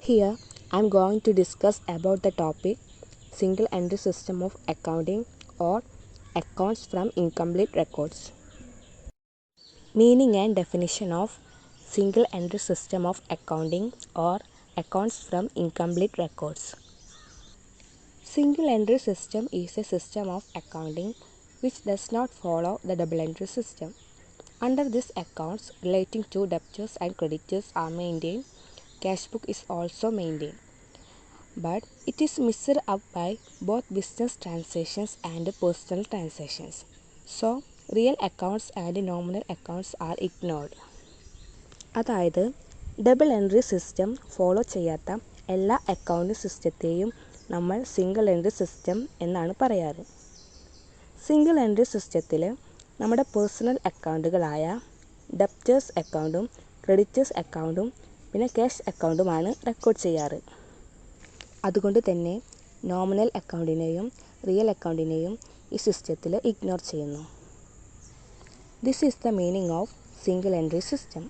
Here I am going to discuss about the topic single entry system of accounting or accounts from incomplete records. Meaning and definition of single entry system of accounting or accounts from incomplete records. Single entry system is a system of accounting which does not follow the double entry system. Under this, accounts relating to debtors and creditors are maintained. Cash book is also maintained, but it is mixed up by both business transactions and personal transactions. So, real accounts and nominal accounts are ignored. അതായത് double entry system follow ചെയ്യാത്ത എല്ലാ accounting സിസ്റ്റത്തെയും നമ്മൾ single entry system എന്നാണ് പറയാറ്. Single entry സിസ്റ്റത്തിൽ നമ്മുടെ personal അക്കൗണ്ടുകളായ debtors അക്കൗണ്ടും creditors അക്കൗണ്ടും പിന്നെ ക്യാഷ് അക്കൗണ്ടുമാണ് റെക്കോർഡ് ചെയ്യാറ്. അതുകൊണ്ട് തന്നെ നോമിനൽ അക്കൗണ്ടിനെയും റിയൽ അക്കൗണ്ടിനെയും ഈ സിസ്റ്റത്തിൽ ഇഗ്നോർ ചെയ്യുന്നു. This is the meaning of single entry system.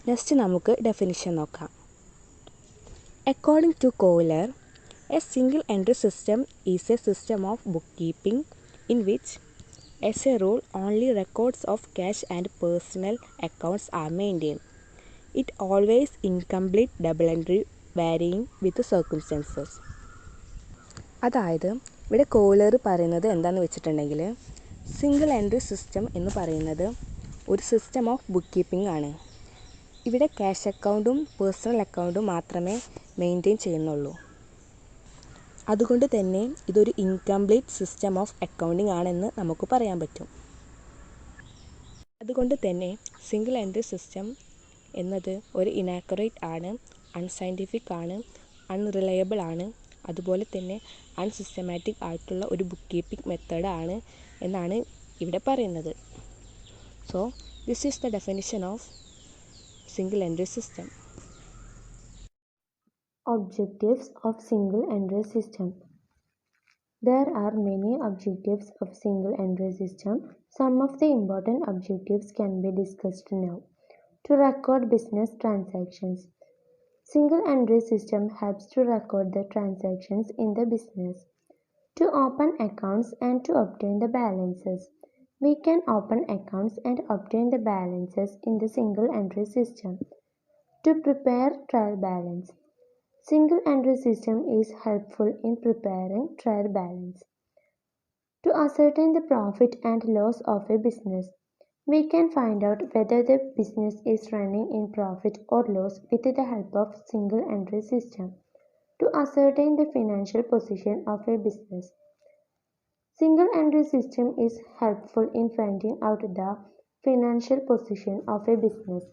Next നമുക്ക് ഡെഫിനിഷൻ നോക്കാം. According to Kohler, a single entry system is a system of book keeping in which as a rule only records of cash and personal accounts are maintained. It always incomplete double entry varying with the circumstances. അതായത് ഇവിടെ കോയിലർ പറയുന്നത് എന്താണെന്ന് വെച്ചിട്ടുണ്ടെങ്കിൽ single entry system എന്ന് പറയുന്നത് ഒരു system of book keeping ആണ്. ഇവിടെ ക്യാഷ് അക്കൗണ്ടും പേഴ്സണൽ അക്കൗണ്ടും മാത്രമേ മെയിൻറ്റെയിൻ ചെയ്യുന്നുള്ളൂ. അതുകൊണ്ട് തന്നെ ഇതൊരു ഇൻകംപ്ലീറ്റ് സിസ്റ്റം ഓഫ് അക്കൗണ്ടിംഗ് ആണെന്ന് നമുക്ക് പറയാൻ പറ്റും. അതുകൊണ്ട് തന്നെ സിംഗിൾ എൻട്രി സിസ്റ്റം എന്നത് ഒരു ഇനാക്യുറേറ്റ് ആണ്, അൺസയൻറ്റിഫിക് ആണ്, അൺറിലയബിൾ ആണ്, അതുപോലെ തന്നെ അൺസിസ്റ്റമാറ്റിക് ആയിട്ടുള്ള ഒരു ബുക്ക് കീപ്പിംഗ് മെത്തേഡ് ആണ് എന്നാണ് ഇവിടെ പറയുന്നത്. So this is the definition of single entry system. Objectives of single entry system. There are many objectives of single entry system. Some of the important objectives can be discussed now. To record business transactions. Single entry system helps to record the transactions in the business. To open accounts and to obtain the balances. We can open accounts and obtain the balances in the single entry system. To prepare trial balance. Single entry system is helpful in preparing trial balance. To ascertain the profit and loss of a business, we can find out whether the business is running in profit or loss with the help of single entry system. To ascertain the financial position of a business, single entry system is helpful in finding out the financial position of a business.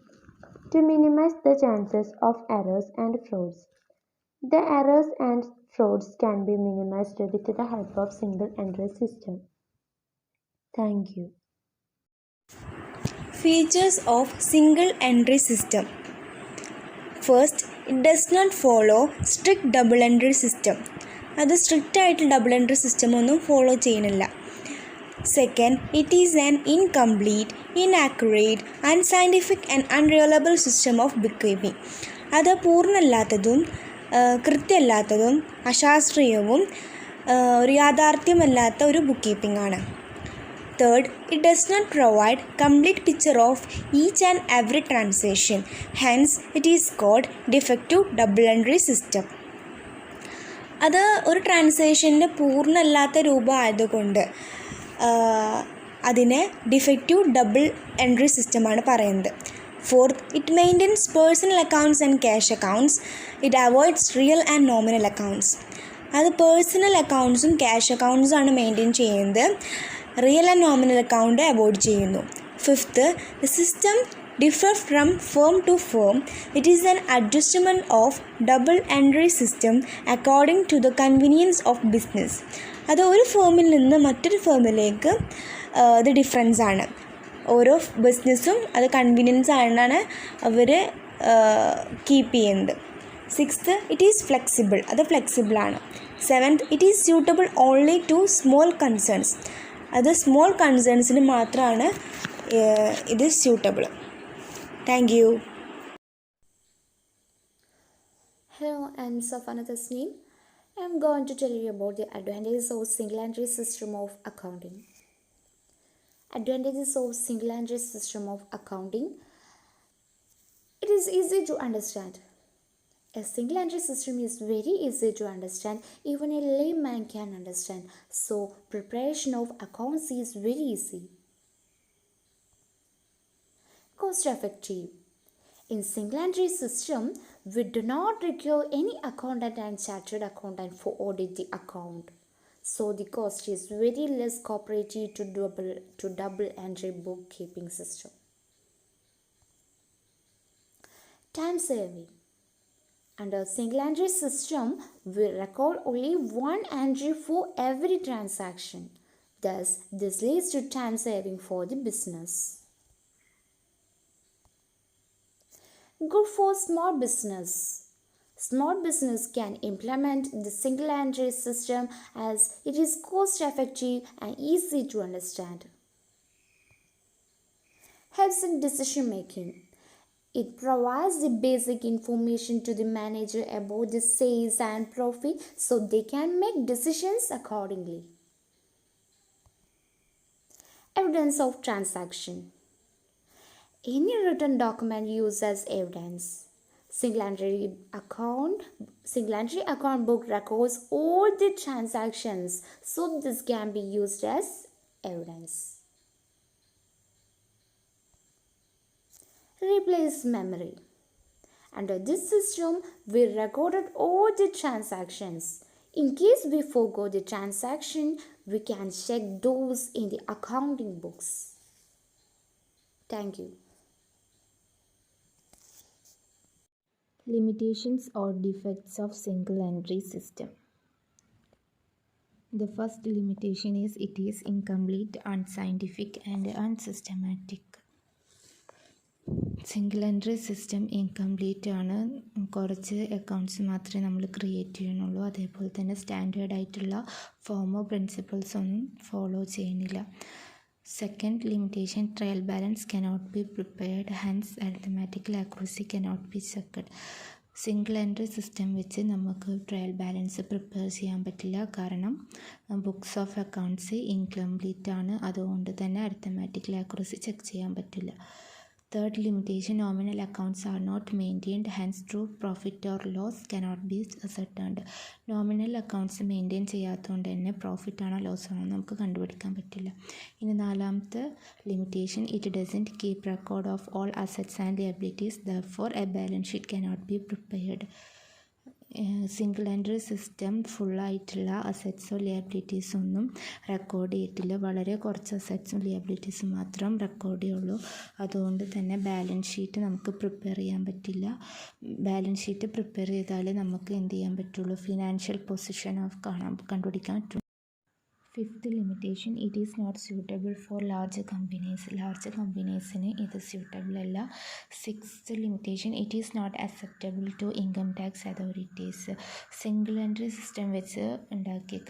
To minimize the chances of errors and frauds. The errors and frauds can be minimized with the help of single entry system. Thank you. Features of single entry system. First, it does not follow strict double entry system. അത് strict ആയിട്ട് double entry system ഒന്നും follow ചെയ്യുന്നില്ല. Second, it is an incomplete, inaccurate, unscientific and unreliable system of book keeping. അത് പൂർണ്ണമല്ലാത്തതും കൃത്യമല്ലാത്തതും അശാസ്ത്രീയവും ഒരു യാഥാർത്ഥ്യമല്ലാത്ത ഒരു ബുക്ക് കീപ്പിംഗ് ആണ്. Third, it does not provide complete picture of each and every transaction. Hence it is called defective double entry system. അത് ഒരു ട്രാൻസാക്ഷൻ്റെ പൂർണ്ണമല്ലാത്ത രൂപം ആയതുകൊണ്ട് അതിനെ ഡിഫക്റ്റീവ് ഡബിൾ എൻട്രി സിസ്റ്റമാണ് പറയുന്നത്. Fourth, it maintains personal accounts and cash accounts. It avoids real and nominal accounts. അത് personal അക്കൗണ്ട്സും cash അക്കൗണ്ട്സും ആണ് മെയിൻറ്റെയിൻ ചെയ്യുന്നത്. Real and nominal account avoid ചെയ്യുന്നു. Fifth, the system differ from firm to firm. It is an adjustment of double entry system according to the convenience of business. അത് ഒരു ഫേമിൽ നിന്ന് മറ്റൊരു ഫേമിലേക്ക് ഇത് ഡിഫറൻസ് ആണ്. ഓരോ ബിസിനസ്സും അത് കൺവീനിയൻസ് ആയിട്ടാണ് അവർ കീപ്പ് ചെയ്യുന്നത്. Sixth, it is flexible. അത് ഫ്ലെക്സിബിളാണ്. Seventh, it is suitable only to small concerns. അത് സ്മോൾ കൺസേൺസിന് മാത്രമാണ് ഇത് suitable. Thank you. Hello, I'm Safana Tasneem. I'm going to tell you about the advantages of single entry system of accounting. Advantages of single entry system of accounting. It is easy to understand. A single entry system is very easy to understand. Even a layman can understand. So preparation of accounts is very easy. Cost effective. In single entry system, we do not require any accountant and chartered accountant for audit the account. So the cost is very less cooperative to double entry bookkeeping system. Time saving. Under single entry system, we record only one entry for every transaction. Thus, this leads to time saving for the business. Good for small business. Small business can implement the single entry system as it is cost effective and easy to understand. Helps in decision making. It provides the basic information to the manager about the sales and profit so they can make decisions accordingly. Evidence of transaction. Any written document used as evidence. Single entry account book records all the transactions, so this can be used as evidence. Replace memory. Under this system, we recorded all the transactions. In case we forgot the transaction, we can check those in the accounting books. Thank you. Limitations or defects of single entry system. The first limitation is it is incomplete, unscientific and unsystematic. Single entry system incomplete ആണ്. കുറച്ച് accounts മാത്രമേ നമ്മൾ create ചെയ്യണുള്ളൂ. അതേപോലെ തന്നെ standard ആയിട്ടുള്ള ഫോമോ principles ഒന്നും follow ചെയ്യുന്നില്ല. Second limitation, trial balance cannot be prepared, Hans arithmetical accuracy cannot be checked. Single entry system വെച്ച് നമുക്ക് ട്രയൽ ബാലൻസ് പ്രിപ്പയർ ചെയ്യാൻ പറ്റില്ല. കാരണം ബുക്സ് ഓഫ് അക്കൗണ്ട്സ് ഇൻകംപ്ലീറ്റ് ആണ്. അതുകൊണ്ട് തന്നെ അരിത്തമാറ്റിക്കൽ ആക്യുറസി ചെക്ക് ചെയ്യാൻ പറ്റില്ല. Third limitation, nominal accounts are not maintained, hence true profit or loss cannot be ascertained. Nominal accounts maintain ചെയ്യാത്തതുകൊണ്ട് തന്നെ പ്രോഫിറ്റ് ആണോ ലോസ് ആണോ നമുക്ക് കണ്ടുപിടിക്കാൻ പറ്റില്ല. ഇനി നാലാമത്തെ limitation, it doesn't keep record of all assets and liabilities, therefore a balance sheet cannot be prepared. Single entry system ഫുള്ളായിട്ടുള്ള അസറ്റ്സോ ലിയബിലിറ്റീസോ ഒന്നും റെക്കോർഡ് ചെയ്തിട്ടില്ല. വളരെ കുറച്ച് അസറ്റ്സും ലിയബിലിറ്റീസും മാത്രം റെക്കോർഡ് ചെയ്യുള്ളൂ. അതുകൊണ്ട് തന്നെ ബാലൻസ് ഷീറ്റ് നമുക്ക് പ്രിപ്പയർ ചെയ്യാൻ പറ്റില്ല. ബാലൻസ് ഷീറ്റ് പ്രിപ്പയർ ചെയ്താൽ നമുക്ക് എന്ത് ചെയ്യാൻ പറ്റുള്ളൂ, ഫിനാൻഷ്യൽ പൊസിഷൻ കണ്ടുപിടിക്കാൻ പറ്റും. Fifth limitation, it is not suitable for large companies. Large കമ്പനീസിന് ഇത് സ്യൂട്ടബിൾ അല്ല. Sixth limitation, it is not acceptable to income tax authorities. Single entry system വെച്ച്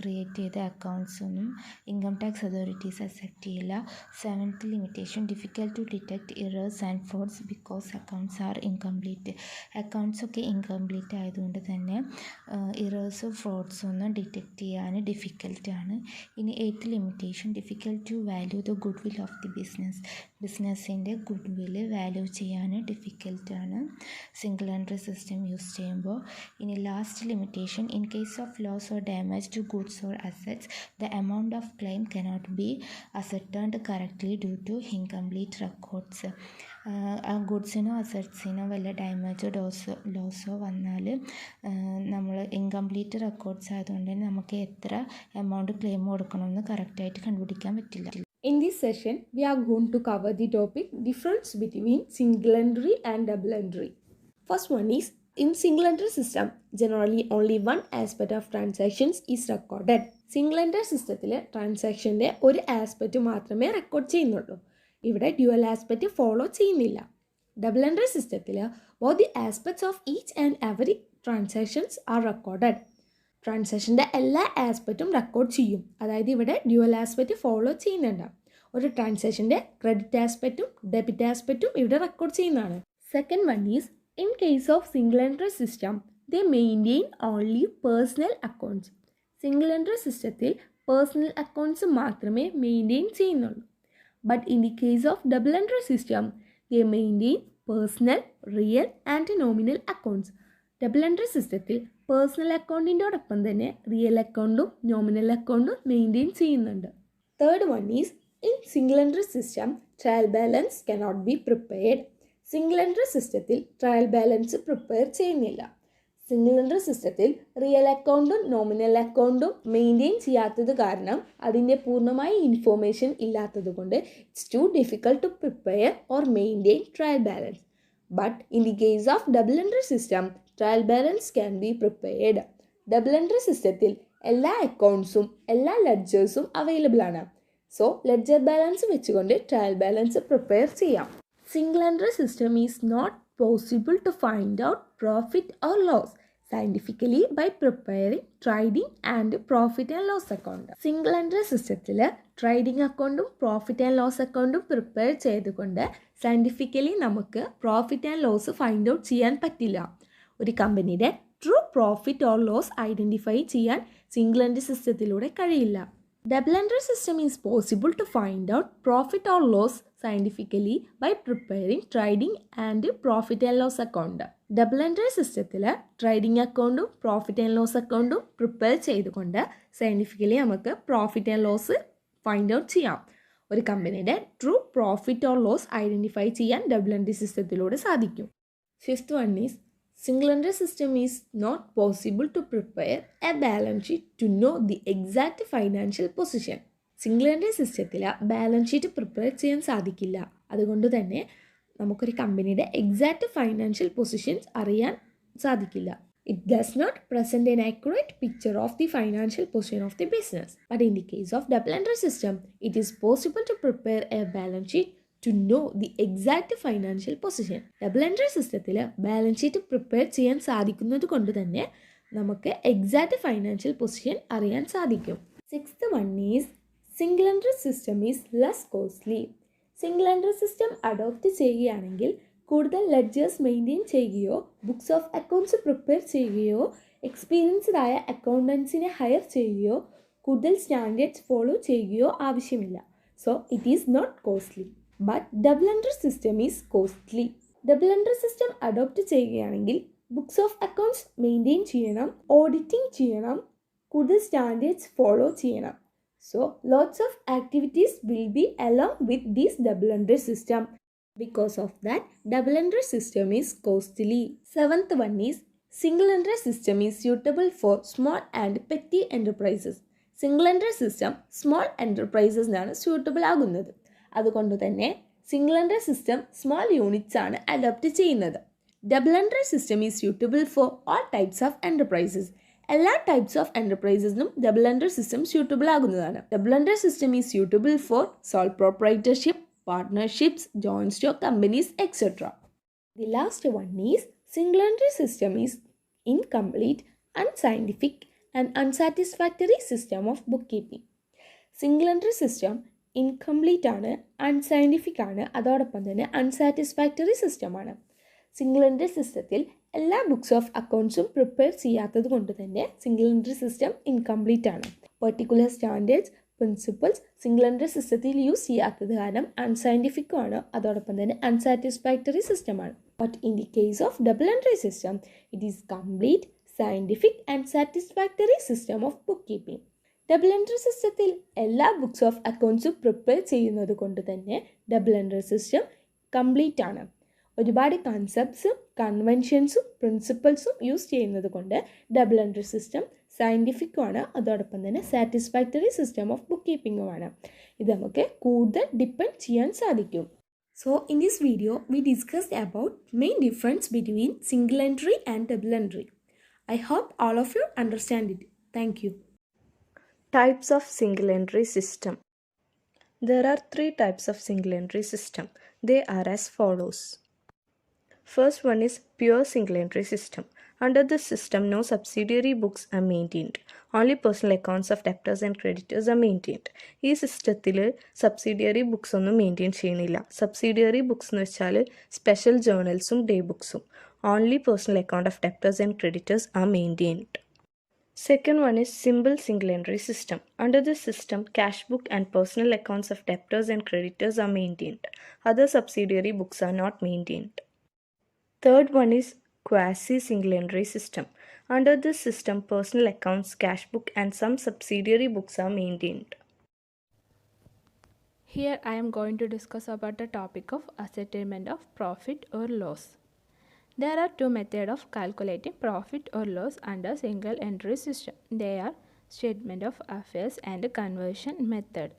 ക്രിയേറ്റ് ചെയ്ത അക്കൗണ്ട്സ് ഒന്നും ഇൻകം ടാക്സ് അതോറിറ്റീസ് അക്സെപ്റ്റ് ചെയ്യില്ല. Seventh limitation, difficult to detect errors and frauds because accounts are incomplete. അക്കൗണ്ട്സൊക്കെ incomplete ആയതുകൊണ്ട് തന്നെ ഇറേഴ്സും ഫ്രോഡ്സും ഒന്നും ഡിറ്റക്ട് ചെയ്യാൻ ഡിഫിക്കൽട്ടാണ്. ഇനി eighth limitation, difficult to value the good will of the business. ബിസിനസ്സിൻ്റെ ഗുഡ് വില്ല് വാല്യൂ ചെയ്യാൻ ഡിഫിക്കൽട്ടാണ് സിംഗിൾ എൻട്രി സിസ്റ്റം യൂസ് ചെയ്യുമ്പോൾ. ഇനി last limitation, in case of loss or damage to goods or assets the amount of claim cannot be ascertained correctly due to incomplete records. ആ ഗുഡ്സിനോ അസറ്റ്സിനോ വല്ല ഡാമേജോ ലോസോ വന്നാൽ നമ്മൾ incomplete records ആയതുകൊണ്ട് തന്നെ നമുക്ക് എത്ര എമൗണ്ട് ക്ലെയിം കൊടുക്കണമെന്ന് കറക്റ്റായിട്ട് കണ്ടുപിടിക്കാൻ പറ്റില്ല. In this session, we are going to cover the topic difference between single entry and double entry. First one is, in single entry system, generally only one aspect of transactions is recorded. Single entry സിസ്റ്റത്തിൽ ട്രാൻസാക്ഷൻ്റെ ഒരു aspect മാത്രമേ record ചെയ്യുന്നുള്ളൂ. ഇവിടെ dual aspect follow ചെയ്യുന്നില്ല. Double entry സിസ്റ്റത്തിൽ both the aspects of each and every transactions are recorded. ട്രാൻസാക്ഷൻ്റെ എല്ലാ ആസ്പെക്റ്റും record ചെയ്യും. അതായത് ഇവിടെ ഡ്യുവൽ ആസ്പെക്റ്റ് ഫോളോ ചെയ്യുന്നുണ്ട്. ഒരു ട്രാൻസാക്ഷൻ്റെ ക്രെഡിറ്റ് ആസ്പെക്റ്റും ഡെബിറ്റ് ആസ്പെക്റ്റും ഇവിടെ റെക്കോർഡ് ചെയ്യുന്നതാണ്. Second one is, in case of single entry system they maintain only personal accounts. Single entry സിസ്റ്റത്തിൽ personal accounts മാത്രമേ മെയിൻറ്റെയിൻ ചെയ്യുന്നുള്ളൂ. But in the case of double entry system they maintain personal, real and nominal accounts. Double entry സിസ്റ്റത്തിൽ personal അക്കൗണ്ടിൻ്റെയോടൊപ്പം തന്നെ real അക്കൗണ്ടും nominal അക്കൗണ്ടും maintain ചെയ്യുന്നുണ്ട്. Third one is in single entry system trial balance cannot be prepared. Single entry സിസ്റ്റത്തിൽ trial balance prepare ചെയ്യുന്നില്ല. Single entry സിസ്റ്റത്തിൽ real അക്കൗണ്ടും nominal അക്കൗണ്ടും മെയിൻറ്റെയിൻ ചെയ്യാത്തത് കാരണം അതിൻ്റെ പൂർണ്ണമായ ഇൻഫോർമേഷൻ ഇല്ലാത്തത് കൊണ്ട് it's too difficult to prepare or maintain trial balance. But in the case of double entry system trial balance can be prepared. Double entry സിസ്റ്റത്തിൽ എല്ലാ അക്കൗണ്ട്സും എല്ലാ ലെഡ്ജേഴ്സും അവൈലബിൾ ആണ്. സോ ലെഡ്ജർ ബാലൻസ് വെച്ചുകൊണ്ട് ട്രയൽ ബാലൻസ് പ്രിപ്പയർ ചെയ്യാം. Single entry system is not possible to find out profit or loss scientifically by preparing trading and profit and loss account. Single entry സിസ്റ്റത്തിൽ trading അക്കൗണ്ടും profit and loss അക്കൗണ്ടും prepare ചെയ്തുകൊണ്ട് scientifically നമുക്ക് profit and loss find out ചെയ്യാൻ പറ്റില്ല. ഒരു കമ്പനിയുടെ true profit or loss identify ചെയ്യാൻ സിംഗിൾ എൻട്രി സിസ്റ്റത്തിലൂടെ കഴിയില്ല. Double entry system is possible to find out profit or loss scientifically by preparing trading and profit and loss account. Double entry സിസ്റ്റത്തിൽ trading അക്കൗണ്ടും profit and loss അക്കൗണ്ടും prepare ചെയ്തുകൊണ്ട് scientifically നമുക്ക് profit and loss find out ചെയ്യാം. ഒരു കമ്പനിയുടെ true profit or loss identify ചെയ്യാൻ double entry സിസ്റ്റത്തിലൂടെ സാധിക്കും. Fifth one is single entry system is not possible to prepare a balance sheet to know the exact financial position. Single entry സിസ്റ്റത്തിൽ balance sheet prepare ചെയ്യാൻ സാധിക്കില്ല. അതുകൊണ്ട് തന്നെ നമുക്കൊരു കമ്പനിയുടെ എക്സാക്റ്റ് ഫൈനാൻഷ്യൽ പൊസിഷൻസ് അറിയാൻ സാധിക്കില്ല. It does not present an accurate picture of the financial position of the business. But in the case of double entry system it is possible to prepare a balance sheet to know the exact financial position. Double entry സിസ്റ്റത്തിൽ balance sheet prepare ചെയ്യാൻ സാധിക്കുന്നത് കൊണ്ട് തന്നെ നമുക്ക് exact financial position അറിയാൻ സാധിക്കും. Sixth one is single entry system is less costly. Single entry system adopt ചെയ്യുകയാണെങ്കിൽ കൂടുതൽ ലെഡ്ജേഴ്സ് മെയിൻറ്റെയിൻ ചെയ്യുകയോ ബുക്സ് ഓഫ് അക്കൗണ്ട്സ് പ്രിപ്പയർ ചെയ്യുകയോ എക്സ്പീരിയൻസ്ഡ് ആയ അക്കൗണ്ടൻസിനെ ഹയർ ചെയ്യുകയോ കൂടുതൽ സ്റ്റാൻഡേർഡ്സ് ഫോളോ ചെയ്യുകയോ ആവശ്യമില്ല. So it is not costly. But double entry system is costly. Double entry system adopt ചെയ്യുകയാണെങ്കിൽ ബുക്സ് ഓഫ് അക്കൗണ്ട്സ് മെയിൻറ്റെയിൻ ചെയ്യണം, ഓഡിറ്റിംഗ് ചെയ്യണം, കൂടുതൽ സ്റ്റാൻഡേർഡ്സ് ഫോളോ ചെയ്യണം. So lots of activities will B along with this double entry system. Because of that, double entry system is costly. Seventh one is single entry system is suitable for small and petty enterprises. Single entry system small enterprises നാണ് suitable ആകുന്നത്. അതുകൊണ്ട് തന്നെ single entry system small units ആണ് adopt ചെയ്യുന്നത്. Double entry system is suitable for all types of enterprises. എല്ലാ types of എൻ്റർപ്രൈസസിനും double entry system suitable ആകുന്നതാണ്. Double entry system is suitable for sole proprietorship, partnerships, joint stock companies, etc. The last one is single entry system is incomplete, unscientific and unsatisfactory system of bookkeeping. Single entry system incomplete ആണ്, unscientific ആണ്, അതോടൊപ്പം തന്നെ unsatisfactory സിസ്റ്റമാണ്. Single entry സിസ്റ്റത്തിൽ എല്ലാ books of അക്കൗണ്ട്സും prepare ചെയ്യാത്തത് കൊണ്ട് തന്നെ സിംഗിൾ എൻട്രി സിസ്റ്റം ഇൻകംപ്ലീറ്റ് ആണ്. Particular standards principles single entry സിസ്റ്റത്തിൽ യൂസ് ചെയ്യാത്തത് കാരണം അൺസയൻറ്റിഫിക്കും ആണ്, അതോടൊപ്പം തന്നെ അൺസാറ്റിസ്ഫാക്ടറി സിസ്റ്റമാണ്. But in the case of double entry system it is complete, scientific and satisfactory system of book keeping. Double entry സിസ്റ്റത്തിൽ എല്ലാ ബുക്സ് ഓഫ് അക്കൗണ്ട്സും പ്രിപ്പയർ ചെയ്യുന്നത് കൊണ്ട് തന്നെ ഡബിൾ എൻട്രി സിസ്റ്റം കംപ്ലീറ്റ് ആണ്. ഒരുപാട് കൺസെപ്റ്റ്സും കൺവെൻഷൻസും പ്രിൻസിപ്പിൾസും യൂസ് ചെയ്യുന്നത് കൊണ്ട് ഡബിൾ എൻട്രി സിസ്റ്റം സയൻറ്റിഫിക്കുമാണ്, അതോടൊപ്പം തന്നെ സാറ്റിസ്ഫാക്ടറി സിസ്റ്റം ഓഫ് ബുക്ക് കീപ്പിങ്ങുമാണ്. ഇത് നമുക്ക് കൂടുതൽ ഡിപ്പെൻഡ് ചെയ്യാൻ സാധിക്കും. So in this video we discussed about main difference between single entry and double entry. I hope all of you understand it. Thank you. Types of single entry system. There are 3 types of single entry system. They are as follows. First one is pure single entry system. Under this system, no subsidiary books are maintained. Only personal accounts of debtors and creditors are maintained. ഈ സിസ്റ്റത്തിൽ subsidiary books ഒന്നും മെയിൻറ്റെയിൻ ചെയ്യുന്നില്ല. Subsidiary books എന്ന് വെച്ചാൽ special ജേർണൽസും day ബുക്സും. Only personal account of debtors and creditors are maintained. Second one is simple single entry system. Under this system, cash book and personal accounts of debtors and creditors are maintained. Other subsidiary books are not maintained. Third one is quasi single entry system. Under this system, personal accounts, cash book and some subsidiary books are maintained. Here I am going to discuss about the topic of ascertainment of profit or loss. There are two methods of calculating profit or loss under single entry system. They are statement of affairs and conversion method.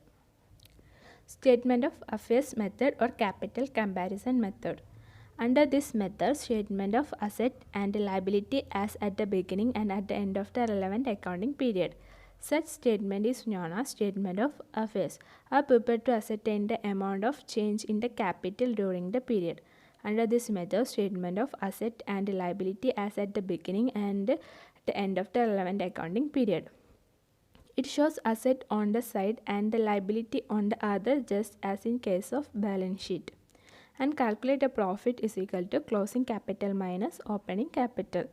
Statement of affairs method or capital comparison method. Under this method, statement of asset and liability as at the beginning and at the end of the relevant accounting period. Such statement is known as statement of affairs, are prepared to ascertain the amount of change in the capital during the period. Under this method, statement of asset and liability as at the beginning and at the end of the relevant accounting period. It shows asset on the side and the liability on the other, just as in case of balance sheet. And calculate a profit is equal to closing capital minus opening capital.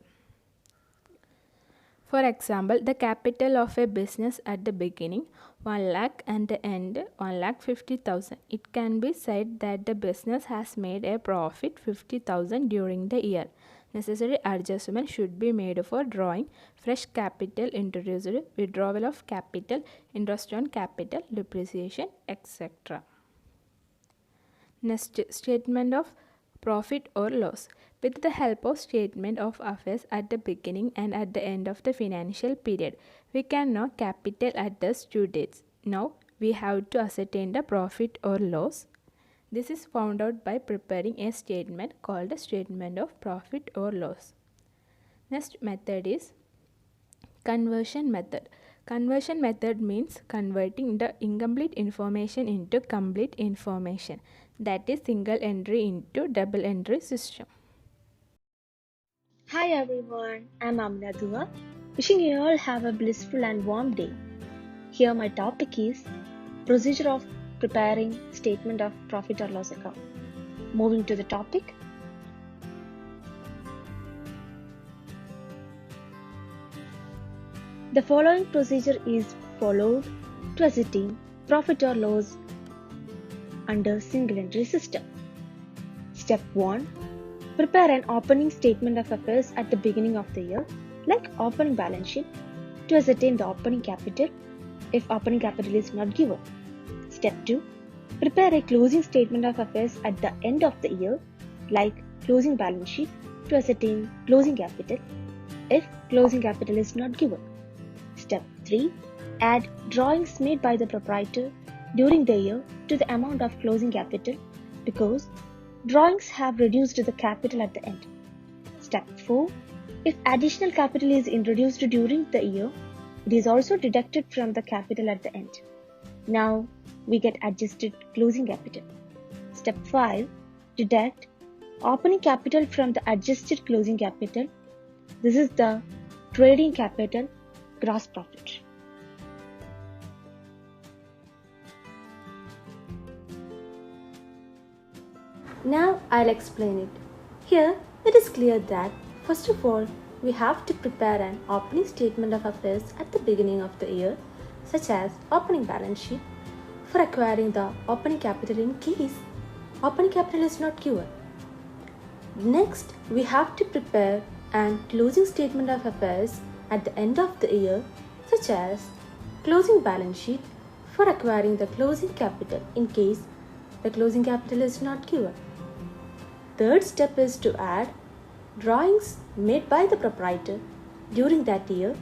For example, the capital of a business at the beginning 1 lakh and the end 1,50,000. It can be said that the business has made a profit 50,000 during the year. Necessary adjustment should be made for drawing fresh capital introduced, withdrawal of capital, interest on capital, depreciation, etc. Next, statement of profit or loss. With the help of statement of affairs at the beginning and at the end of the financial period, we can know capital at those two dates. Now, we have to ascertain the profit or loss. This is found out by preparing a statement called a statement of profit or loss. Next method is conversion method. Conversion method means converting the incomplete information into complete information, that is single entry into double entry system. Hi everyone, I'm Amna Dua, wishing you all have a blissful and warm day. Here my topic is procedure of preparing statement of profit or loss account. Moving to the topic. The following procedure is followed to ascertain profit or loss under single entry system. Step 1. Prepare an opening statement of affairs at the beginning of the year, like opening balance sheet, to ascertain the opening capital if opening capital is not given. Step 2. Prepare a closing statement of affairs at the end of the year, like closing balance sheet, to ascertain closing capital if closing capital is not given. Step 3. Add drawings made by the proprietor during the year to the amount of closing capital because drawings have reduced the capital at the end. Step 4. If additional capital is introduced during the year, it is also deducted from the capital at the end. Now we get adjusted closing capital. Step 5. Deduct opening capital from the adjusted closing capital. This is the trading capital gross profit. Now I'll explain it. Here it is clear that first of all we have to prepare an opening statement of affairs at the beginning of the year, such as opening balance sheet, for acquiring the opening capital in case opening capital is not given. Next, we have to prepare an closing statement of affairs at the end of the year, such as closing balance sheet, for acquiring the closing capital in case the closing capital is not given. Third step is to add drawings made by the proprietor during that year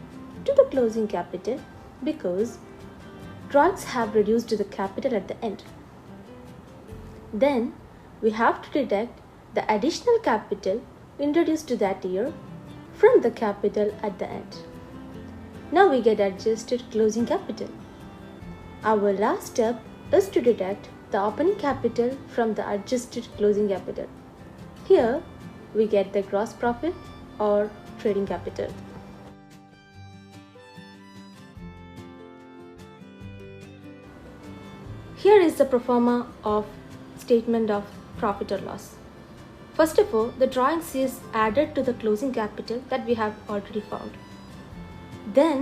to the closing capital because drawings have reduced the capital at the end. Then we have to deduct the additional capital introduced to that year from the capital at the end. Now we get adjusted closing capital. Our last step is to deduct the opening capital from the adjusted closing capital. Here we get the gross profit or trading capital. Here is the pro forma of statement of profit or loss. First of all, the drawings is added to the closing capital that we have already found. Then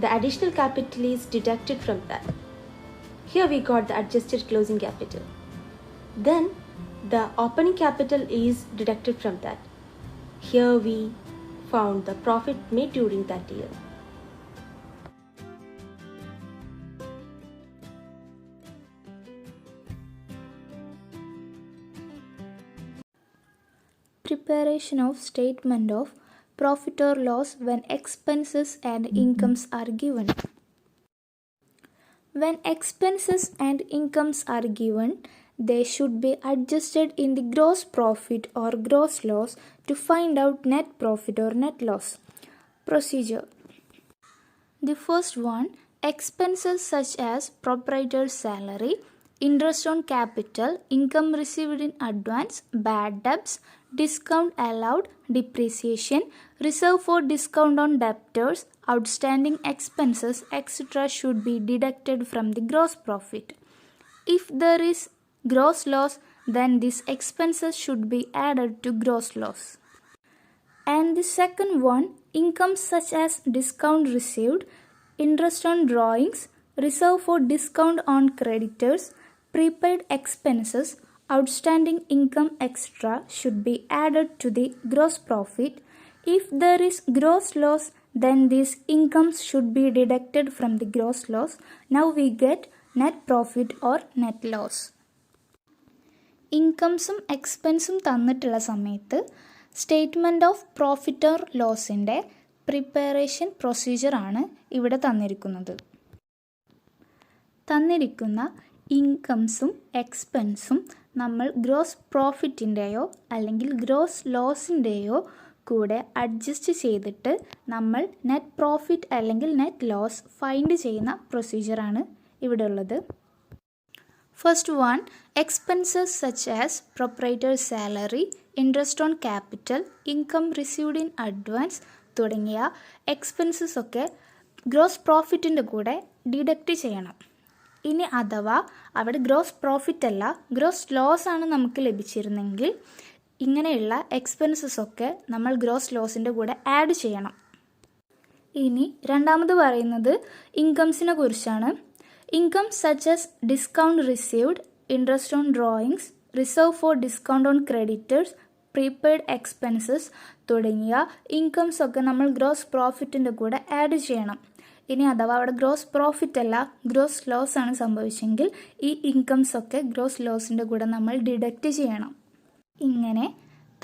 the additional capital is deducted from that. Here we got the adjusted closing capital. Then the opening capital is deducted from that. Here we found the profit made during that year. Preparation of statement of profit or loss when expenses and incomes are given. When expenses and incomes are given, they should be adjusted in the gross profit or gross loss to find out net profit or net loss. Procedure. The first one, expenses such as proprietor's salary, interest on capital, income received in advance, bad debts, discount allowed, depreciation, reserve for discount on debtors, outstanding expenses, etc. should be deducted from the gross profit. If there is gross loss, then these expenses should be added to gross loss. And the second one, income such as discount received, interest on drawings, reserve for discount on creditors, prepaid expenses, outstanding income extra should be added to the gross profit. If there is gross loss, then these incomes should be deducted from the gross loss. Now we get net profit or net loss. ഇൻകംസും എക്സ്പെൻസും തന്നിട്ടുള്ള സമയത്ത് statement of profit or ലോസിൻ്റെ preparation പ്രൊസീജിയറാണ് ഇവിടെ തന്നിരിക്കുന്നത്. തന്നിരിക്കുന്ന ഇൻകംസും എക്സ്പെൻസും നമ്മൾ ഗ്രോസ് പ്രോഫിറ്റിൻ്റെയോ അല്ലെങ്കിൽ ഗ്രോസ് ലോസിൻ്റെയോ കൂടെ അഡ്ജസ്റ്റ് ചെയ്തിട്ട് നമ്മൾ നെറ്റ് പ്രോഫിറ്റ് അല്ലെങ്കിൽ നെറ്റ് ലോസ് ഫൈൻഡ് ചെയ്യുന്ന പ്രൊസീജിയറാണ് ഇവിടെ ഉള്ളത്. First one, expenses such as proprietor's salary, interest on capital, income received in advance തുടങ്ങിയ എക്സ്പെൻസസ് ഒക്കെ ഗ്രോസ് പ്രോഫിറ്റിൻ്റെ കൂടെ ഡിഡക്റ്റ് ചെയ്യണം. ഇനി അഥവാ അവിടെ ഗ്രോസ് പ്രോഫിറ്റ് അല്ല ഗ്രോസ് ലോസ് ആണ് നമുക്ക് ലഭിച്ചിരുന്നെങ്കിൽ ഇങ്ങനെയുള്ള എക്സ്പെൻസസ് ഒക്കെ നമ്മൾ ഗ്രോസ് ലോസിൻ്റെ കൂടെ ആഡ് ചെയ്യണം. ഇനി രണ്ടാമത് പറയുന്നത് ഇൻകംസിനെ കുറിച്ചാണ്. Income such as discount received, interest on drawings, reserve for discount on creditors, prepaid expenses തുടങ്ങിയ ഇൻകംസ് ഒക്കെ നമ്മൾ ഗ്രോസ് പ്രോഫിറ്റിൻ്റെ കൂടെ ആഡ് ചെയ്യണം. ഇനി അഥവാ അവിടെ ഗ്രോസ് പ്രോഫിറ്റ് അല്ല ഗ്രോസ് ലോസ് ആണ് സംഭവിച്ചെങ്കിൽ ഈ ഇൻകംസ് ഒക്കെ ഗ്രോസ് ലോസിൻ്റെ കൂടെ നമ്മൾ ഡിഡക്റ്റ് ചെയ്യണം. ഇങ്ങനെ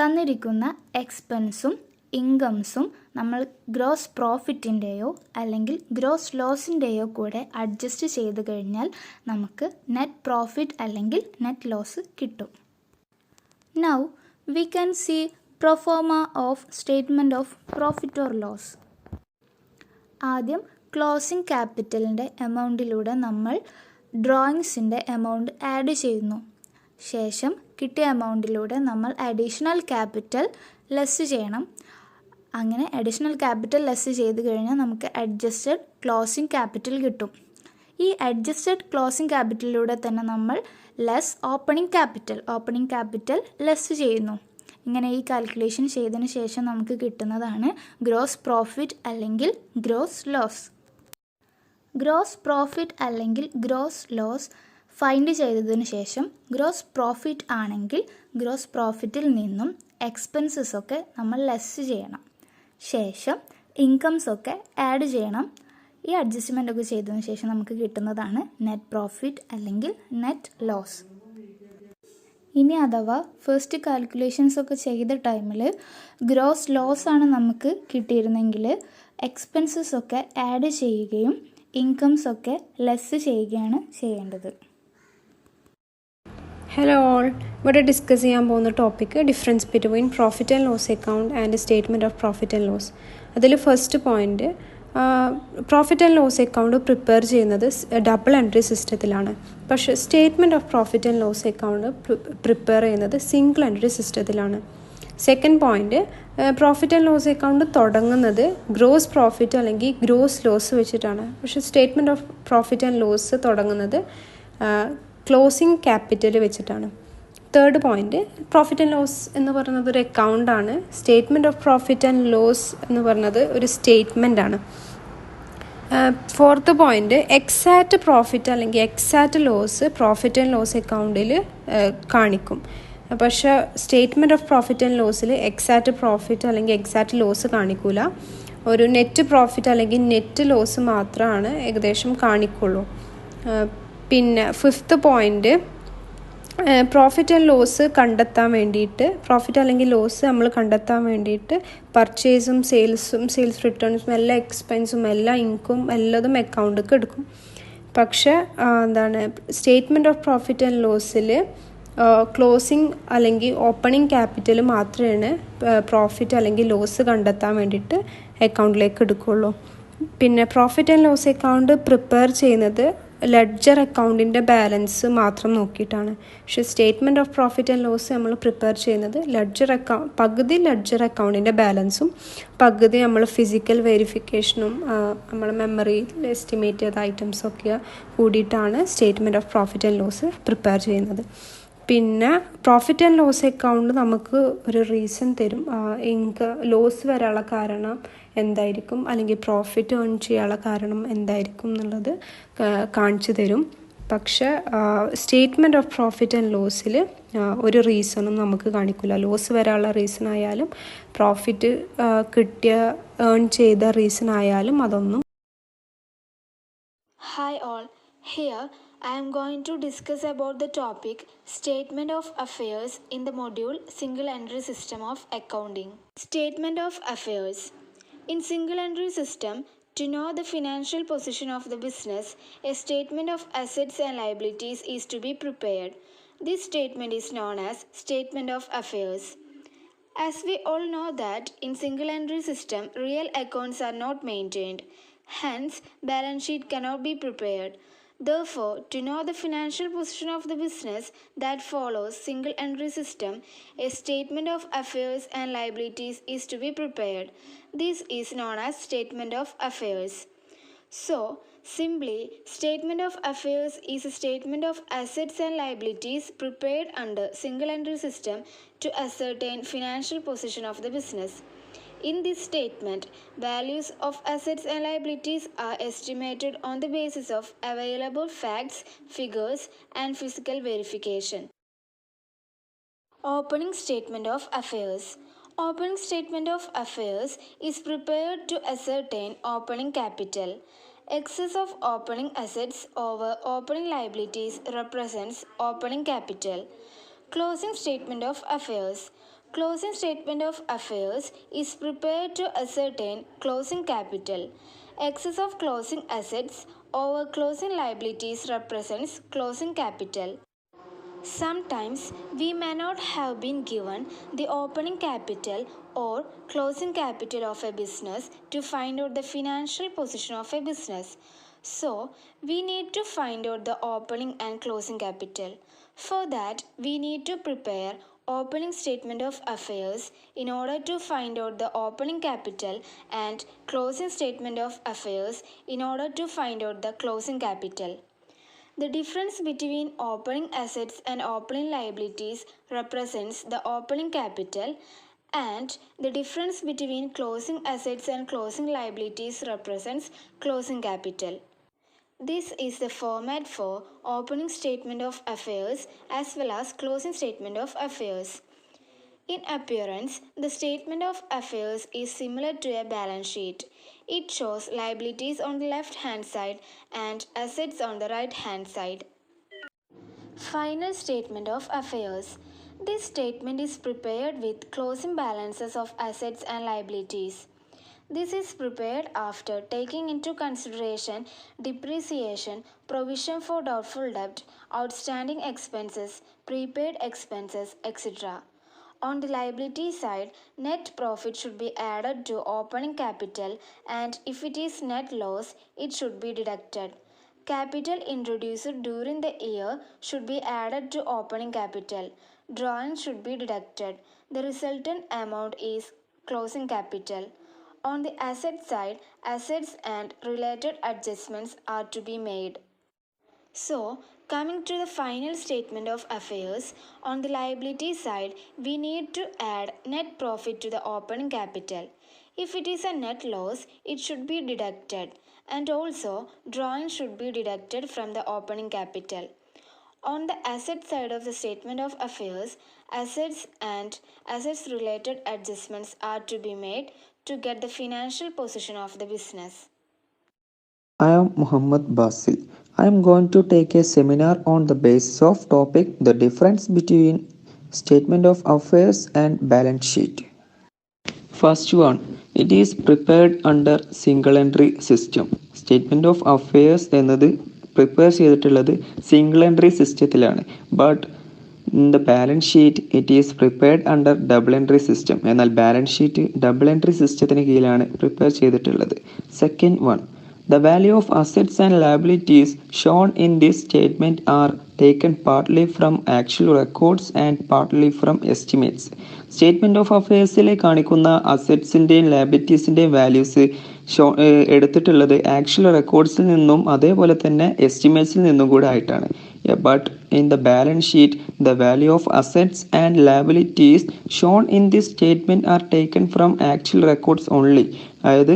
തന്നിരിക്കുന്ന എക്സ്പെൻസും ഇൻകംസും നമ്മൾ ഗ്രോസ് പ്രോഫിറ്റിൻ്റെയോ അല്ലെങ്കിൽ ഗ്രോസ് ലോസിൻ്റെയോ കൂടെ അഡ്ജസ്റ്റ് ചെയ്ത് കഴിഞ്ഞാൽ നമുക്ക് നെറ്റ് പ്രോഫിറ്റ് അല്ലെങ്കിൽ നെറ്റ് ലോസ് കിട്ടും. Now we can see proforma of statement of profit or loss. ആദ്യം ക്ലോസിംഗ് ക്യാപിറ്റലിൻ്റെ എമൗണ്ടിലൂടെ നമ്മൾ ഡ്രോയിങ്സിൻ്റെ എമൗണ്ട് ആഡ് ചെയ്യുന്നു. ശേഷം കിട്ടിയ എമൗണ്ടിലൂടെ നമ്മൾ അഡീഷണൽ ക്യാപിറ്റൽ ലെസ് ചെയ്യണം. അങ്ങനെ അഡീഷണൽ ക്യാപിറ്റൽ ലെസ് ചെയ്ത് കഴിഞ്ഞാൽ നമുക്ക് അഡ്ജസ്റ്റഡ് ക്ലോസിംഗ് ക്യാപിറ്റൽ കിട്ടും. ഈ അഡ്ജസ്റ്റഡ് ക്ലോസിംഗ് ക്യാപിറ്റലിലൂടെ തന്നെ നമ്മൾ ലെസ് ഓപ്പണിംഗ് ക്യാപിറ്റൽ ലെസ് ചെയ്യുന്നു. ഇങ്ങനെ ഈ കാൽക്കുലേഷൻ ചെയ്തതിന് ശേഷം നമുക്ക് കിട്ടുന്നതാണ് ഗ്രോസ് പ്രോഫിറ്റ് അല്ലെങ്കിൽ ഗ്രോസ് ലോസ്. ഗ്രോസ് പ്രോഫിറ്റ് അല്ലെങ്കിൽ ഗ്രോസ് ലോസ് ഫൈൻഡ് ചെയ്തതിന് ശേഷം ഗ്രോസ് പ്രോഫിറ്റ് ആണെങ്കിൽ ഗ്രോസ് പ്രോഫിറ്റിൽ നിന്നും എക്സ്പെൻസസ് ഒക്കെ നമ്മൾ ലെസ് ചെയ്യണം. ശേഷം ഇൻകംസ് ഒക്കെ ആഡ് ചെയ്യണം. ഈ അഡ്ജസ്റ്റ്മെൻ്റ് ഒക്കെ ചെയ്തതിന് ശേഷം നമുക്ക് കിട്ടുന്നതാണ് നെറ്റ് പ്രോഫിറ്റ് അല്ലെങ്കിൽ നെറ്റ് ലോസ്. ഇനി അഥവാ ഫസ്റ്റ് കാൽക്കുലേഷൻസ് ഒക്കെ ചെയ്ത ടൈമിൽ ഗ്രോസ് ലോസ് ആണ് നമുക്ക് കിട്ടിയിരുന്നെങ്കിൽ എക്സ്പെൻസസ് ഒക്കെ ആഡ് ചെയ്യുകയും ഇൻകംസ് ഒക്കെ ലെസ് ചെയ്യുകയാണ് ചെയ്യേണ്ടത്. ഹലോ ഓൾ, ഇവിടെ ഡിസ്കസ് ചെയ്യാൻ പോകുന്ന topic difference between profit and loss account and statement of profit and loss. അതിൽ first point, profit and loss account prepare ചെയ്യുന്നത് ഡബിൾ എൻട്രി സിസ്റ്റത്തിലാണ്. പക്ഷേ statement of profit and loss account prepare ചെയ്യുന്നത് single entry സിസ്റ്റത്തിലാണ്. Second point, profit and loss account തുടങ്ങുന്നത് gross profit അല്ലെങ്കിൽ gross loss വെച്ചിട്ടാണ്. പക്ഷേ statement of profit and loss തുടങ്ങുന്നത് ക്ലോസിംഗ് ക്യാപിറ്റൽ വെച്ചിട്ടാണ്. Third point, profit and loss എന്ന് പറയുന്നത് ഒരു അക്കൗണ്ടാണ്. Statement of profit and loss എന്ന് പറയുന്നത് ഒരു സ്റ്റേറ്റ്മെൻ്റ് ആണ്. ഫോർത്ത് പോയിന്റ്, എക്സാക്റ്റ് പ്രോഫിറ്റ് അല്ലെങ്കിൽ exact loss profit and loss അക്കൗണ്ടിൽ കാണിക്കും. പക്ഷേ സ്റ്റേറ്റ്മെൻറ്റ് ഓഫ് പ്രോഫിറ്റ് ആൻഡ് ലോസിൽ എക്സാക്റ്റ് പ്രോഫിറ്റ് അല്ലെങ്കിൽ എക്സാക്റ്റ് ലോസ് കാണിക്കില്ല. ഒരു നെറ്റ് പ്രോഫിറ്റ് അല്ലെങ്കിൽ നെറ്റ് ലോസ് മാത്രമാണ് ഏകദേശം കാണിക്കുള്ളൂ. പിന്നെ fifth point, profit and loss കണ്ടെത്താൻ വേണ്ടിയിട്ട്, പ്രോഫിറ്റ് അല്ലെങ്കിൽ ലോസ് നമ്മൾ കണ്ടെത്താൻ വേണ്ടിയിട്ട് പർച്ചേസും സെയിൽസ് റിട്ടേൺസും എല്ലാ എക്സ്പെൻസും എല്ലാ ഇൻകം എല്ലാതും അക്കൗണ്ടിലേക്ക് എടുക്കും. പക്ഷേ സ്റ്റേറ്റ്മെൻറ്റ് ഓഫ് പ്രോഫിറ്റ് ആൻഡ് ലോസിൽ ക്ലോസിങ് അല്ലെങ്കിൽ ഓപ്പണിംഗ് ക്യാപിറ്റൽ മാത്രമേ പ്രോഫിറ്റ് അല്ലെങ്കിൽ ലോസ് കണ്ടെത്താൻ വേണ്ടിയിട്ട് അക്കൗണ്ടിലേക്ക് എടുക്കുകയുള്ളൂ. പിന്നെ profit and loss account prepare ചെയ്യുന്നത് ലെഡ്ജർ അക്കൗണ്ടിൻ്റെ ബാലൻസ് മാത്രം നോക്കിയിട്ടാണ്. പക്ഷേ statement of profit and loss നമ്മൾ പ്രിപ്പയർ ചെയ്യുന്നത് പകുതി ലെഡ്ജർ അക്കൗണ്ടിൻ്റെ ബാലൻസും പകുതി നമ്മൾ ഫിസിക്കൽ വെരിഫിക്കേഷനും നമ്മൾ മെമ്മറിയിൽ എസ്റ്റിമേറ്റ് ചെയ്ത ഐറ്റംസൊക്കെ കൂടിയിട്ടാണ് statement of profit and loss prepare ചെയ്യുന്നത്. പിന്നെ പ്രോഫിറ്റ് ആൻഡ് ലോസ് അക്കൗണ്ട് നമുക്ക് ഒരു റീസൺ തരും. ലോസ് വരാനുള്ള കാരണം എന്തായിരിക്കും അല്ലെങ്കിൽ പ്രോഫിറ്റ് ഏൺ ചെയ്യാനുള്ള കാരണം എന്തായിരിക്കും എന്നുള്ളത് കാണിച്ചു തരും. പക്ഷേ സ്റ്റേറ്റ്മെൻറ്റ് ഓഫ് പ്രോഫിറ്റ് ആൻഡ് ലോസിൽ ഒരു റീസണും നമുക്ക് കാണിക്കില്ല. ലോസ് വരാനുള്ള റീസൺ ആയാലും പ്രോഫിറ്റ് ഏൺ ചെയ്ത റീസൺ ആയാലും അതൊന്നും. Hi all, here I am going to discuss about the topic Statement of Affairs in the module Single Entry System of Accounting. Statement of Affairs. In Single Entry System, to know the financial position of the business, a statement of assets and liabilities is to be prepared. This statement is known as Statement of Affairs. As we all know that in single entry system, real accounts are not maintained. Hence, balance sheet cannot be prepared. Therefore, to know the financial position of the business that follows single entry system, a statement of affairs and liabilities is to be prepared. This is known as statement of affairs. So, simply, statement of affairs is a statement of assets and liabilities prepared under single entry system to ascertain financial position of the business. In this statement, values of assets and liabilities are estimated on the basis of available facts, figures, and physical verification. Opening Statement of Affairs. Opening Statement of Affairs is prepared to ascertain opening capital. Excess of opening assets over opening liabilities represents opening capital. Closing Statement of Affairs. Closing Statement of Affairs is prepared to ascertain closing capital. Excess of closing assets over closing liabilities represents closing capital. Sometimes we may not have been given the opening capital or closing capital of a business to find out the financial position of a business. So, we need to find out the opening and closing capital. For that, we need to prepare opening statement of affairs in order to find out the opening capital and closing statement of affairs in order to find out the closing capital. The difference between opening assets and opening liabilities represents the opening capital, and the difference between closing assets and closing liabilities represents closing capital. This is the format for opening statement of affairs as well as closing statement of affairs. In appearance, the statement of affairs is similar to a balance sheet. It shows liabilities on the left hand side and assets on the right hand side. Final Statement of Affairs. This statement is prepared with closing balances of assets and liabilities. This is prepared after taking into consideration depreciation, provision for doubtful debt, outstanding expenses, prepaid expenses, etc. On the liability side, net profit should be added to opening capital, and if it is net loss, it should be deducted. Capital introduced during the year should be added to opening capital. Drawings should be deducted. The resultant amount is closing capital. On the asset side, assets and related adjustments are to be made. So, coming to the final statement of affairs, on the liability side, we need to add net profit to the opening capital. If it is a net loss, it should be deducted, and also drawing should be deducted from the opening capital. On the asset side of the statement of affairs, assets and assets related adjustments are to be made to get the financial position of the business. I am Muhammad Basil. I am going to take a seminar on the basis of topic the difference between statement of affairs and balance sheet. First one, it is prepared under single entry system. Statement of affairs എന്നത് prepare ചെയ്തിട്ടുള്ളത് single entry സിസ്റ്റത്തിലാണ്. But in the balance sheet it is prepared under double entry system. എന്നാൽ balance sheet double entry സിസ്റ്റത്തിന് കീഴിലാണ് prepare ചെയ്തിട്ടുള്ളത്. Second one, the value of assets and liabilities shown in this statement are taken partly from actual records and partly from estimates. Statement of അഫയേഴ്സിൽ കാണിക്കുന്ന അസറ്റ്സിൻ്റെയും ലയബിലിറ്റീസിൻ്റെയും values എടുത്തിട്ടുള്ളത് actual റെക്കോർഡ്സിൽ നിന്നും അതേപോലെ തന്നെ എസ്റ്റിമേറ്റ്സിൽ നിന്നും കൂടെ ആയിട്ടാണ്. But in the balance sheet the value of assets and liabilities shown in this statement are taken from actual records only. അതായത്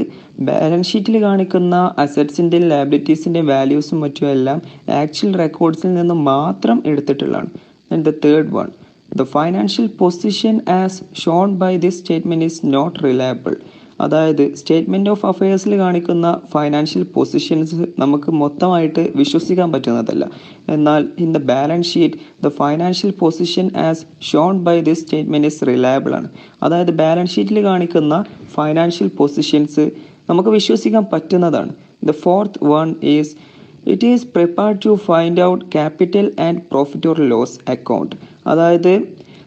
ബാലൻസ് ഷീറ്റിൽ കാണിക്കുന്ന അസറ്റ്സിൻ്റെയും ലയബിലിറ്റീസിൻ്റെയും വാല്യൂസും മറ്റുമെല്ലാം ആക്ച്വൽ റെക്കോർഡ്സിൽ നിന്ന് മാത്രം എടുത്തിട്ടുള്ളതാണ്. And the third one, the financial position as shown by this statement is not reliable. അതായത് statement of അഫയേഴ്സിൽ കാണിക്കുന്ന ഫൈനാൻഷ്യൽ പൊസിഷൻസ് നമുക്ക് മൊത്തമായിട്ട് വിശ്വസിക്കാൻ പറ്റുന്നതല്ല. എന്നാൽ in the balance sheet the financial position as shown by this statement is reliable ആണ്. അതായത് ബാലൻസ് ഷീറ്റിൽ കാണിക്കുന്ന ഫൈനാൻഷ്യൽ പൊസിഷൻസ് നമുക്ക് വിശ്വസിക്കാൻ പറ്റുന്നതാണ്. The fourth one is it is prepared to find out capital and profit or loss account. അതായത്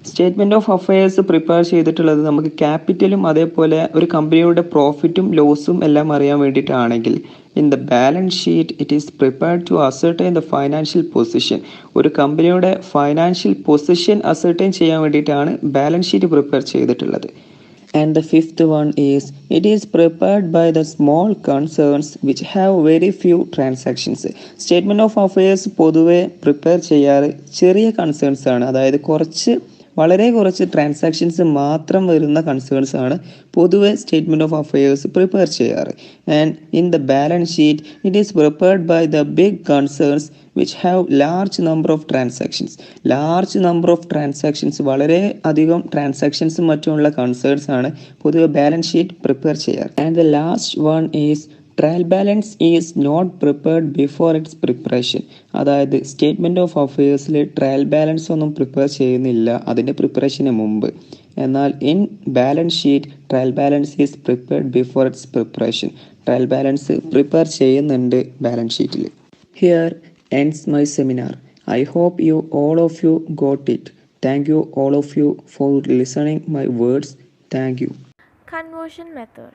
statement of affairs prepare ചെയ്തിട്ടുള്ളത് നമുക്ക് ക്യാപിറ്റലും അതേപോലെ ഒരു കമ്പനിയുടെ പ്രോഫിറ്റും ലോസും എല്ലാം അറിയാൻ വേണ്ടിയിട്ടാണെങ്കിൽ in the balance sheet it is prepared to ascertain the financial position. ഒരു കമ്പനിയുടെ ഫൈനാൻഷ്യൽ പൊസിഷൻ അസർട്ടൈൻ ചെയ്യാൻ വേണ്ടിയിട്ടാണ് ബാലൻസ് ഷീറ്റ് പ്രിപ്പയർ ചെയ്തിട്ടുള്ളത്. And the fifth one is it is prepared by the small concerns which have very few transactions. Statement of affairs പൊതുവെ prepare ചെയ്യാറ് ചെറിയ concerns ആണ്. അതായത് വളരെ കുറച്ച് ട്രാൻസാക്ഷൻസ് മാത്രം വരുന്ന കൺസേൺസ് ആണ് പൊതുവെ സ്റ്റേറ്റ്മെൻറ്റ് ഓഫ് അഫയേഴ്സ് പ്രിപ്പയർ ചെയ്യാറ്. And in the balance sheet it is prepared by the big concerns which have large number of transactions. വളരെ അധികം ട്രാൻസാക്ഷൻസും മറ്റുമുള്ള കൺസേൺസ് ആണ് പൊതുവെ ബാലൻസ് ഷീറ്റ് പ്രിപ്പയർ ചെയ്യാറ്. And the last one is trial balance is not prepared before its preparation. അതായത് statement of അഫയേഴ്സിൽ trial balance ഒന്നും prepare ചെയ്യുന്നില്ല അതിൻ്റെ പ്രിപ്പറേഷന് മുമ്പ്. എന്നാൽ in balance sheet trial balance is prepared before its preparation. Trial balance prepare ചെയ്യുന്നുണ്ട് balance ഷീറ്റിൽ. Here ends my seminar. I hope you all of you got it. Thank you all of you for listening my words. Thank you. Conversion method.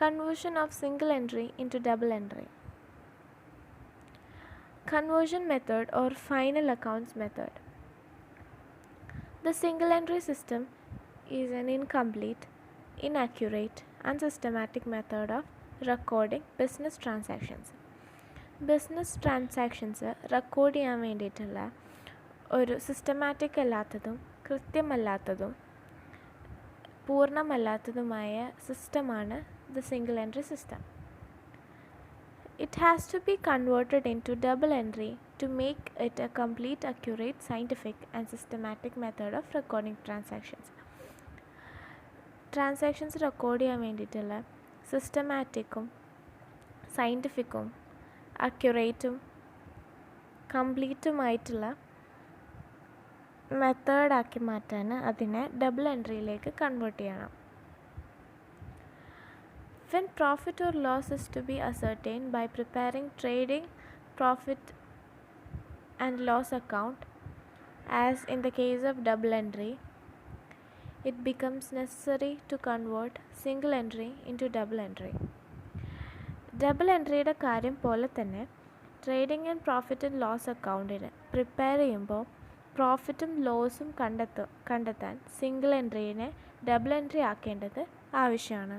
Conversion of single entry into double entry. Conversion method or final accounts method. The single entry system is an incomplete, inaccurate, unsystematic method of recording business transactions. Business transactions record ചെയ്യാൻ വേണ്ടിയിട്ടുള്ള ഒരു systematic അല്ലാത്തതും കൃത്യമല്ലാത്തതും പൂർണ്ണമല്ലാത്തതുമായ സിസ്റ്റമാണ് the single entry system. It has to be converted into double entry to make it a complete accurate scientific and systematic method of recording transactions record ചെയ്യാൻ വേണ്ടിയിട്ടുള്ള സിസ്റ്റമാറ്റിക്കും സയൻറ്റിഫിക്കും അക്യുറേറ്റും കംപ്ലീറ്റുമായിട്ടുള്ള മെത്തേഡാക്കി മാറ്റാൻ അതിനെ ഡബിൾ എൻട്രിയിലേക്ക് കൺവേർട്ട് ചെയ്യണം. When profit or loss is to be ascertained by preparing trading profit and loss account, as in the case of double entry, it becomes necessary to convert single entry into double entry. Double എൻട്രിയുടെ കാര്യം പോലെ തന്നെ trading and profit and loss അക്കൗണ്ടിന് prepare ചെയ്യുമ്പോൾ പ്രോഫിറ്റും ലോസും കണ്ടെത്താൻ single എൻട്രീനെ ഡബിൾ എൻട്രി ആക്കേണ്ടത് ആവശ്യമാണ്.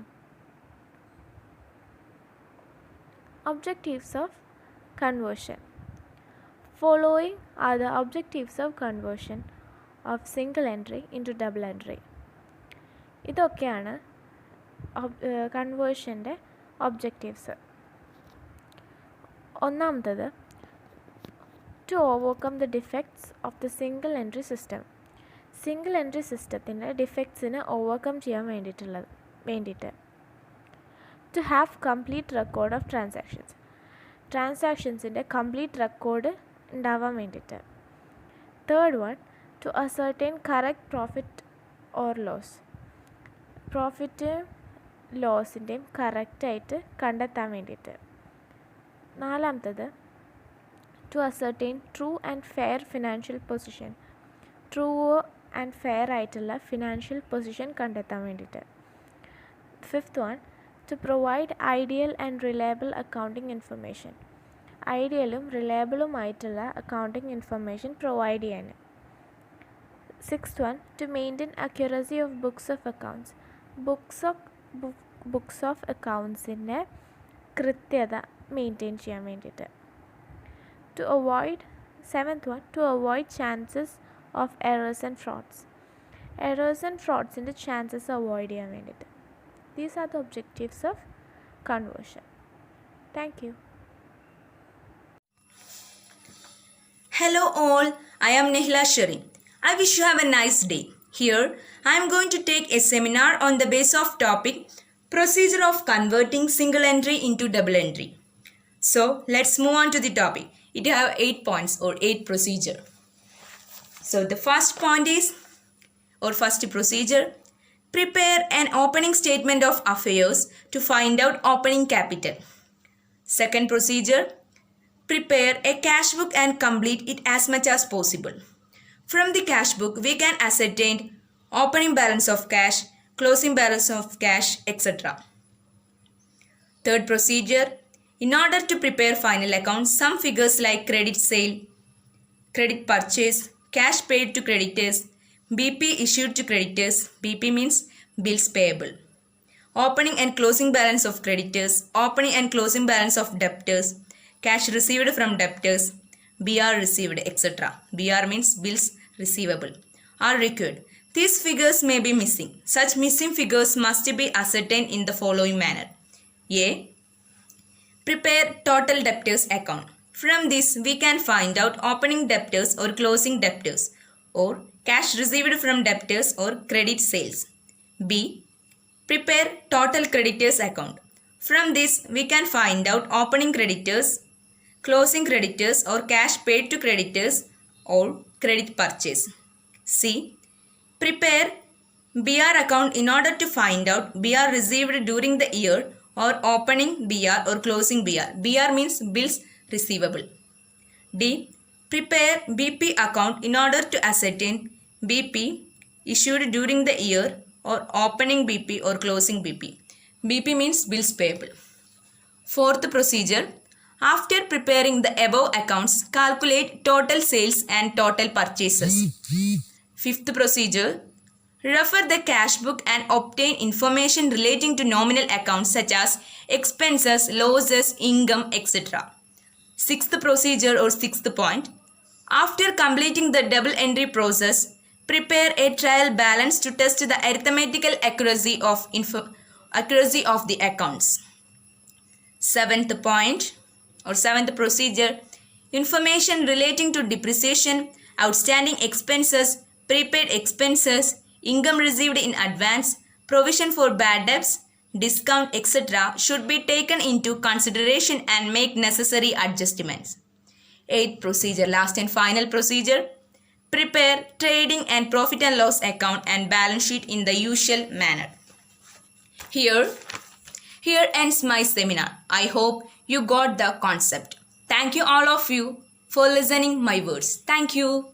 Objectives of conversion. Following are the objectives of conversion of single entry into double entry. ഇതൊക്കെയാണ് കൺവേർഷൻ്റെ ഒബ്ജക്റ്റീവ്സ്. ഒന്നാമത്തത്, to overcome the defects of the single entry system. Single entry സിസ്റ്റത്തിൻ്റെ ഡിഫക്ട്സിന് ഓവർകം ചെയ്യാൻ വേണ്ടിയിട്ട്. To have complete record of transactions. ട്രാൻസാക്ഷൻസിൻ്റെ complete record ഉണ്ടാവാൻ വേണ്ടിയിട്ട്. Third one, to ascertain correct profit or loss. Profit ലോസിൻ്റെയും കറക്റ്റായിട്ട് കണ്ടെത്താൻ വേണ്ടിയിട്ട്. നാലാമത്തത്, to ascertain true and fair financial position. True and fair ആയിട്ടുള്ള ഫിനാൻഷ്യൽ പൊസിഷൻ കണ്ടെത്താൻ വേണ്ടിയിട്ട്. Fifth one, to provide ideal and reliable accounting information. ഐഡിയലും റിലയബിളുമായിട്ടുള്ള അക്കൗണ്ടിങ് ഇൻഫർമേഷൻ പ്രൊവൈഡ് ചെയ്യാൻ. Sixth one, to maintain accuracy of books of accounts. Books of അക്കൗണ്ട്സിൻ്റെ കൃത്യത maintain ചെയ്യാൻ വേണ്ടിയിട്ട്. Seventh one, to avoid chances of errors and frauds. Errors and ഫ്രോഡ്സിൻ്റെ chances avoid ചെയ്യാൻ വേണ്ടിയിട്ട്. These are the objectives of conversion. Thank you. Hello all, I am Nihla Shari. I wish you have a nice day. Here, I am going to take a seminar on the base of topic procedure of converting single entry into double entry. So, let's move on to the topic. It have 8 points or 8 procedure. So, the first point is, or first procedure, prepare an opening statement of affairs to find out opening capital. Second procedure, prepare a cash book and complete it as much as possible. From the cash book, we can ascertain opening balance of cash, closing balance of cash, etc. Third procedure, in order to prepare final accounts, some figures like credit sale, credit purchase, cash paid to creditors, BP issued to creditors, BP means bills payable, opening and closing balance of creditors, opening and closing balance of debtors, cash received from debtors, BR received, etc. BR means bills receivable, are required. These figures may be missing. Such missing figures must be ascertained in the following manner. A. Prepare total debtors account. From this, we can find out opening debtors or closing debtors, or cash received from debtors or credit sales. B. Prepare total creditors account. From this, we can find out opening creditors, closing creditors or cash paid to creditors or credit purchase. C. Prepare BR account in order to find out BR received during the year or opening BR or closing BR. BR means bills receivable. D. Prepare BP account in order to ascertain BP issued during the year or opening BP or closing BP. BP means bills payable. Fourth procedure, after preparing the above accounts, calculate total sales and total purchases. Fifth procedure, refer the cash book and obtain information relating to nominal accounts such as expenses, losses, income, etc. Sixth procedure or sixth point, after completing the double entry process, prepare a trial balance to test the arithmetical accuracy of the accounts. Seventh point or seventh procedure, information relating to depreciation, outstanding expenses, prepaid expenses, income received in advance, provision for bad debts, discount, etc. should be taken into consideration and make necessary adjustments. Eighth procedure, last and final procedure, prepare trading and profit and loss account and balance sheet in the usual manner. Here ends my seminar. I hope you got the concept. Thank you all of you for listening my words. Thank you.